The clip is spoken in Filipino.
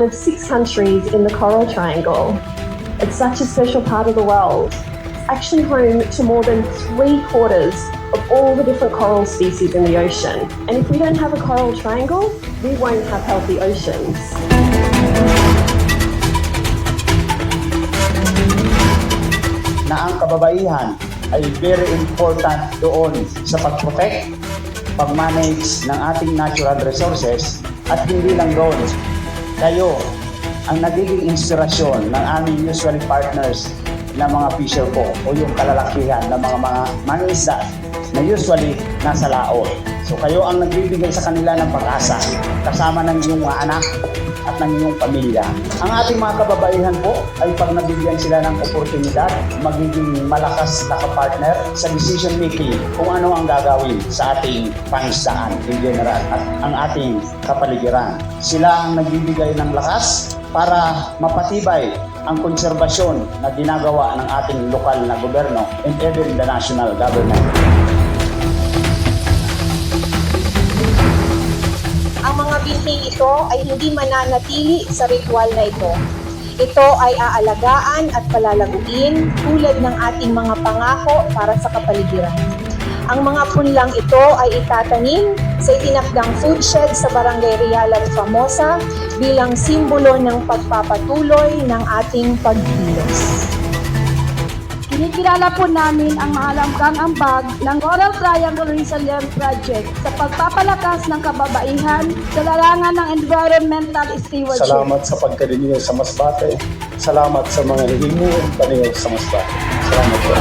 one of 6 countries in the Coral Triangle. It's such a special part of the world. It's actually home to more than 3/4 of all the different coral species in the ocean. And if we don't have a coral triangle, we won't have healthy oceans. Na ang kababaihan ay very important doon sa pag-protect, pag-manage ng ating natural resources at hindi lang doon. Kayo ang nagiging inspirasyon ng aming usual partners na mga fisher po o yung kalalakihan ng mga mangingisda na usually nasa laot. So kayo ang nagbibigay sa kanila ng pag-asa kasama ng iyong mga anak at ng iyong pamilya. Ang ating mga kababaihan po ay pag nabigyan sila ng oportunidad, magiging malakas na kapartner sa decision making kung ano ang gagawin sa ating pangisdaan in general at ang ating kapaligiran. Sila ang nagbibigay ng lakas para mapatibay ang konserbasyon na ginagawa ng ating lokal na gobyerno and even the national government. Ang mga binhing ito ay hindi mananatili sa ritual na ito. Ito ay aalagaan at palalaguin tulad ng ating mga pangako para sa kapaligiran. Ang mga punlang ito ay itatanim sa itinakdang food shed sa Barangay Realan Famosa bilang simbolo ng pagpapatuloy ng ating pagkilos. Kinikilala po namin ang mahalagang ambag ng Coral Triangle Resilient Project sa pagpapalakas ng kababaihan sa larangan ng environmental stewardship. Salamat sa pagkarinig sa Masbate. Salamat sa mga hihinguan panigaw sa Masbate. Salamat po.